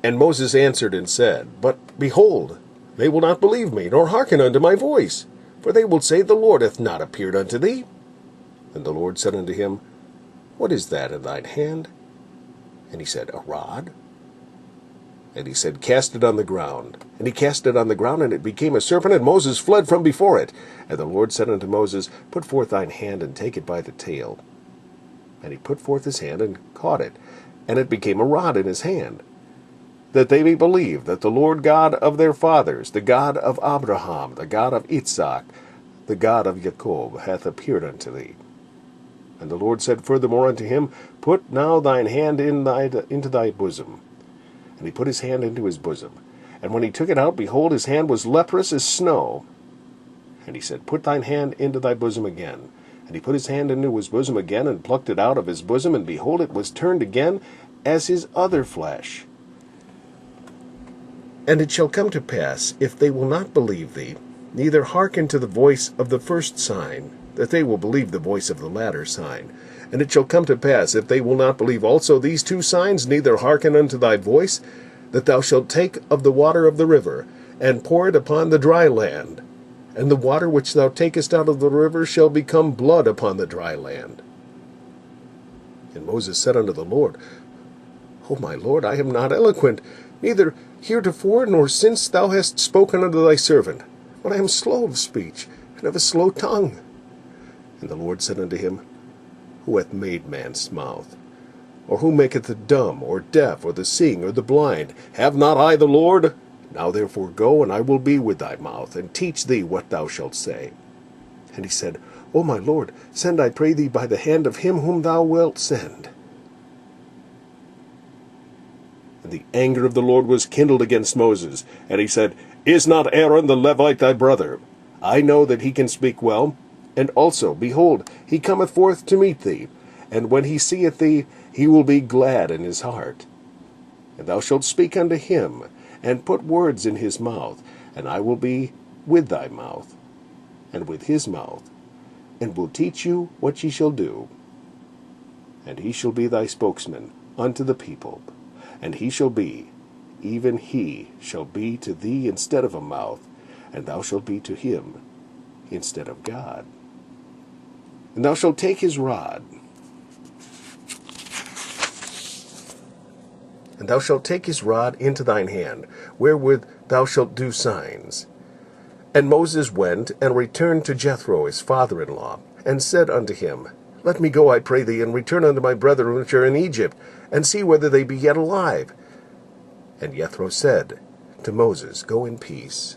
And Moses answered and said, But behold, they will not believe me, nor hearken unto my voice. For they will say, The Lord hath not appeared unto thee. And the Lord said unto him, What is that in thine hand? And he said, A rod. And he said, Cast it on the ground. And he cast it on the ground, and it became a serpent, and Moses fled from before it. And the Lord said unto Moses, Put forth thine hand, and take it by the tail. And he put forth his hand, and caught it, and it became a rod in his hand, that they may believe that the Lord God of their fathers, the God of Abraham, the God of Isaac, the God of Jacob, hath appeared unto thee. And the Lord said furthermore unto him, Put now thine hand into thy bosom. And he put his hand into his bosom. And when he took it out, behold, his hand was leprous as snow. And he said, Put thine hand into thy bosom again. And he put his hand into his bosom again, and plucked it out of his bosom, and behold, it was turned again as his other flesh. And it shall come to pass, if they will not believe thee, neither hearken to the voice of the first sign, that they will believe the voice of the latter sign. And it shall come to pass, if they will not believe also these two signs, neither hearken unto thy voice, that thou shalt take of the water of the river, and pour it upon the dry land. And the water which thou takest out of the river shall become blood upon the dry land. And Moses said unto the Lord, O my Lord, I am not eloquent, neither heretofore nor since thou hast spoken unto thy servant, but I am slow of speech, and of a slow tongue. And the Lord said unto him, Who hath made man's mouth? Or who maketh the dumb, or deaf, or the seeing, or the blind? Have not I the Lord? Now therefore go, and I will be with thy mouth, and teach thee what thou shalt say. And he said, O my Lord, send, I pray thee, by the hand of him whom thou wilt send. And the anger of the Lord was kindled against Moses, and he said, Is not Aaron the Levite thy brother? I know that he can speak well. And also, behold, he cometh forth to meet thee, and when he seeth thee, he will be glad in his heart. And thou shalt speak unto him, and put words in his mouth, and I will be with thy mouth, and with his mouth, and will teach you what ye shall do. And he shall be thy spokesman unto the people, and he shall be, even he shall be to thee instead of a mouth, and thou shalt be to him instead of God. And thou shalt take his rod, and thou shalt take his rod into thine hand, wherewith thou shalt do signs. And Moses went and returned to Jethro his father-in-law, and said unto him, Let me go, I pray thee, and return unto my brethren which are in Egypt, and see whether they be yet alive. And Jethro said to Moses, Go in peace.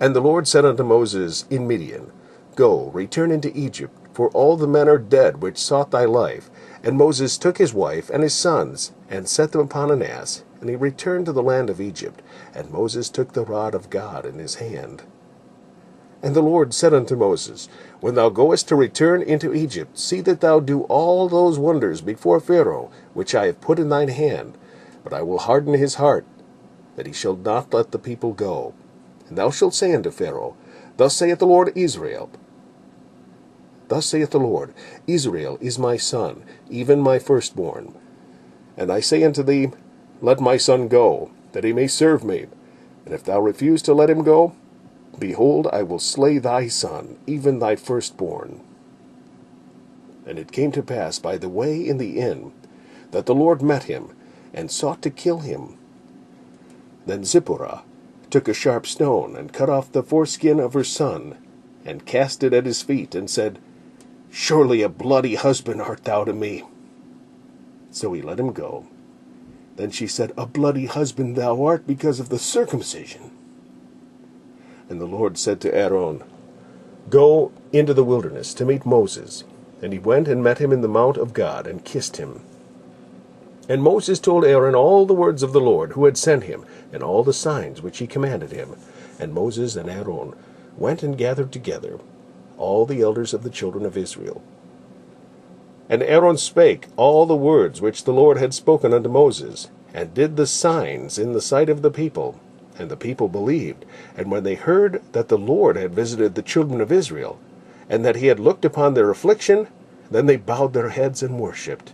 And the Lord said unto Moses in Midian, Go, return into Egypt, for all the men are dead which sought thy life. And Moses took his wife and his sons, and set them upon an ass, and he returned to the land of Egypt. And Moses took the rod of God in his hand. And the Lord said unto Moses, When thou goest to return into Egypt, see that thou do all those wonders before Pharaoh, which I have put in thine hand. But I will harden his heart, that he shall not let the people go. And thou shalt say unto Pharaoh, Thus saith the Lord Israel, Thus saith the Lord, Israel is my son, even my firstborn. And I say unto thee, Let my son go, that he may serve me. And if thou refuse to let him go, behold, I will slay thy son, even thy firstborn. And it came to pass by the way in the inn, that the Lord met him, and sought to kill him. Then Zipporah took a sharp stone, and cut off the foreskin of her son, and cast it at his feet, and said, Surely a bloody husband art thou to me. So he let him go. Then she said, A bloody husband thou art because of the circumcision. And the Lord said to Aaron, Go into the wilderness to meet Moses. And he went and met him in the mount of God, and kissed him. And Moses told Aaron all the words of the Lord, who had sent him, and all the signs which he commanded him. And Moses and Aaron went and gathered together all the elders of the children of Israel. And Aaron spake all the words which the Lord had spoken unto Moses, and did the signs in the sight of the people. And the people believed. And when they heard that the Lord had visited the children of Israel, and that he had looked upon their affliction, then they bowed their heads and worshipped.